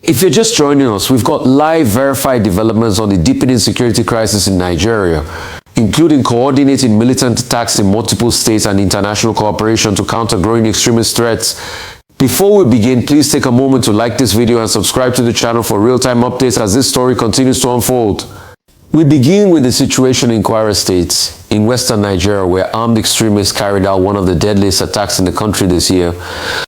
If you're just joining us, we've got live verified developments on the deepening security crisis in Nigeria, including coordinated militant attacks in multiple states and international cooperation to counter growing extremist threats. Before we begin, please take a moment to like this video and subscribe to the channel for real-time updates as this story continues to unfold. We begin with the situation in Quir State, in western Nigeria, where armed extremists carried out one of the deadliest attacks in the country this year.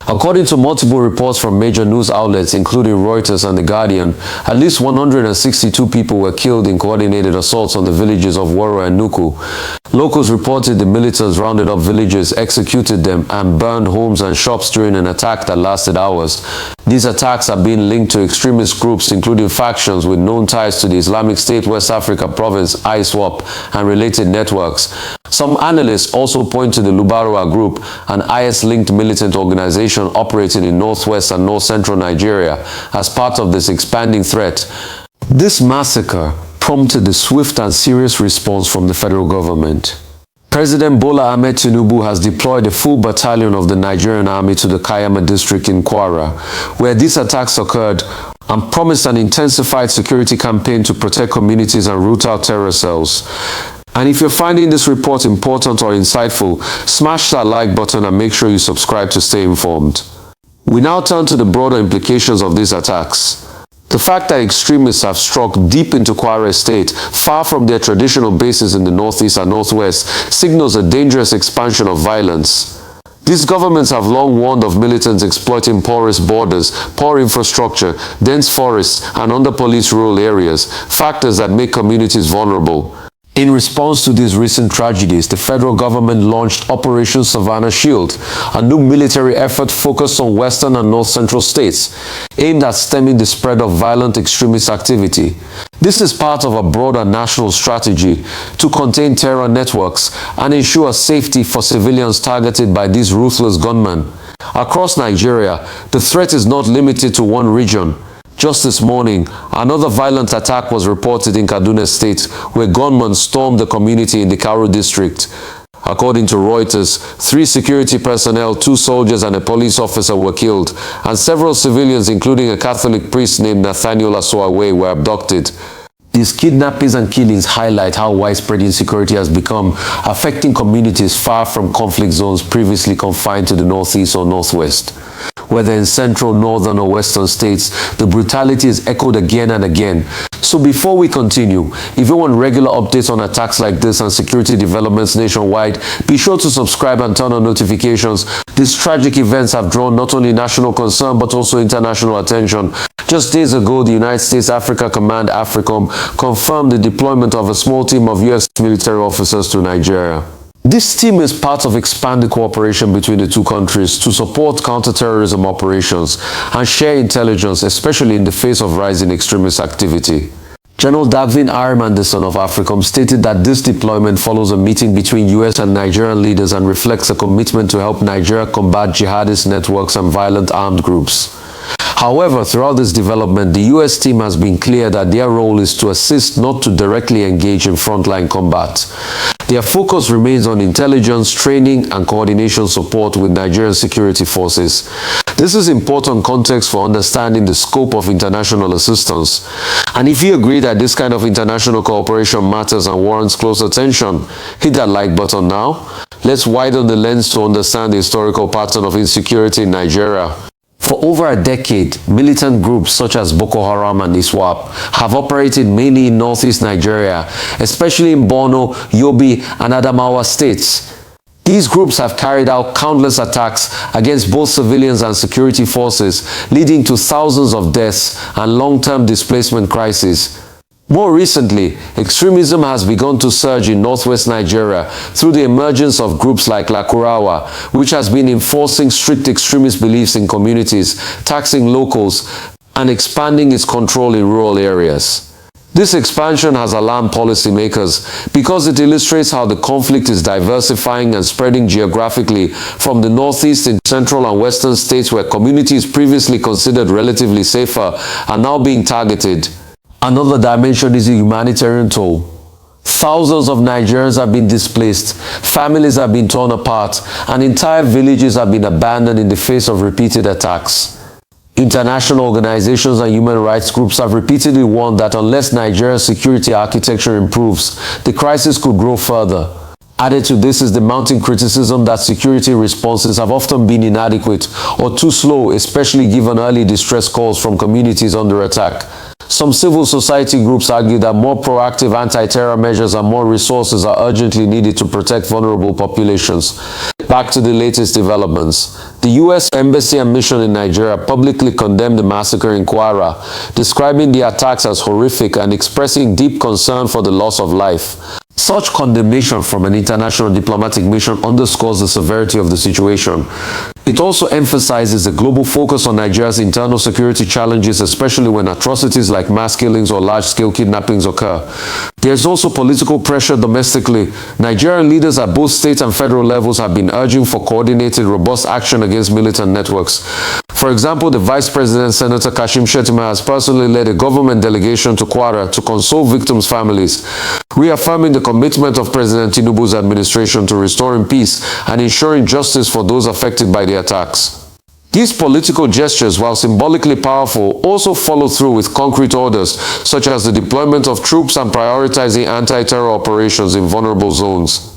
According to multiple reports from major news outlets, including Reuters and The Guardian, at least 162 people were killed in coordinated assaults on the villages of Woro and Nuku. Locals reported the militants rounded up villages, executed them, and burned homes and shops during an attack that lasted hours. These attacks are being linked to extremist groups, including factions with known ties to the Islamic State West Africa Province, ISWAP, and related networks. Some analysts also point to the Lubarwa Group, an IS-linked militant organization operating in northwest and north-central Nigeria, as part of this expanding threat. This massacre prompted a swift and serious response from the federal government. President Bola Ahmed Tinubu has deployed a full battalion of the Nigerian army to the Kayama district in Kwara, where these attacks occurred, and promised an intensified security campaign to protect communities and root out terror cells. And if you're finding this report important or insightful, smash that like button and make sure you subscribe to stay informed. We now turn to the broader implications of these attacks. The fact that extremists have struck deep into Quir State, far from their traditional bases in the northeast and northwest, signals a dangerous expansion of violence. These governments have long warned of militants exploiting porous borders, poor infrastructure, dense forests, and under-policed rural areas, factors that make communities vulnerable. In response to these recent tragedies, the federal government launched Operation Savannah Shield, a new military effort focused on western and north-central states, aimed at stemming the spread of violent extremist activity. This is part of a broader national strategy to contain terror networks and ensure safety for civilians targeted by these ruthless gunmen. Across Nigeria, the threat is not limited to one region. Just this morning, another violent attack was reported in Kaduna State, where gunmen stormed the community in the Karu district. According to Reuters, 3 security personnel, 2 soldiers and a police officer were killed, and several civilians, including a Catholic priest named Nathaniel Asuawe, were abducted. These kidnappings and killings highlight how widespread insecurity has become, affecting communities far from conflict zones previously confined to the northeast or northwest. Whether in central, northern, or western states, the brutality is echoed again and again. So before we continue, if you want regular updates on attacks like this and security developments nationwide, be sure to subscribe and turn on notifications. These tragic events have drawn not only national concern but also international attention. Just days ago, the United States Africa Command, AFRICOM, confirmed the deployment of a small team of U.S. military officers to Nigeria. This team is part of expanded cooperation between the two countries to support counterterrorism operations and share intelligence, especially in the face of rising extremist activity. General Dagvin Anderson of AFRICOM stated that this deployment follows a meeting between US and Nigerian leaders and reflects a commitment to help Nigeria combat jihadist networks and violent armed groups. However, throughout this development, the US team has been clear that their role is to assist, not to directly engage in frontline combat. Their focus remains on intelligence, training, and coordination support with Nigerian security forces. This is important context for understanding the scope of international assistance. And if you agree that this kind of international cooperation matters and warrants close attention, hit that like button now. Let's widen the lens to understand the historical pattern of insecurity in Nigeria. For over a decade, militant groups such as Boko Haram and ISWAP have operated mainly in northeast Nigeria, especially in Borno, Yobe, and Adamawa states. These groups have carried out countless attacks against both civilians and security forces, leading to thousands of deaths and long-term displacement crises. More recently, extremism has begun to surge in northwest Nigeria through the emergence of groups like Lakurawa, which has been enforcing strict extremist beliefs in communities, taxing locals, and expanding its control in rural areas. This expansion has alarmed policymakers because it illustrates how the conflict is diversifying and spreading geographically from the northeast in central and western states where communities previously considered relatively safer are now being targeted. Another dimension is the humanitarian toll. Thousands of Nigerians have been displaced, families have been torn apart, and entire villages have been abandoned in the face of repeated attacks. International organizations and human rights groups have repeatedly warned that unless Nigeria's security architecture improves, the crisis could grow further. Added to this is the mounting criticism that security responses have often been inadequate or too slow, especially given early distress calls from communities under attack. Some civil society groups argue that more proactive anti-terror measures and more resources are urgently needed to protect vulnerable populations. Back to the latest developments. The U.S. Embassy and Mission in Nigeria publicly condemned the massacre in Quir, describing the attacks as horrific and expressing deep concern for the loss of life. Such condemnation from an international diplomatic mission underscores the severity of the situation. It also emphasizes the global focus on Nigeria's internal security challenges, especially when atrocities like mass killings or large-scale kidnappings occur. There's also political pressure domestically. Nigerian leaders at both state and federal levels have been urging for coordinated, robust action against militant networks. For example, the Vice President, Senator Kashim Shettima, has personally led a government delegation to Quir to console victims' families, reaffirming the commitment of President Tinubu's administration to restoring peace and ensuring justice for those affected by the attacks. These political gestures, while symbolically powerful, also follow through with concrete orders, such as the deployment of troops and prioritizing anti-terror operations in vulnerable zones.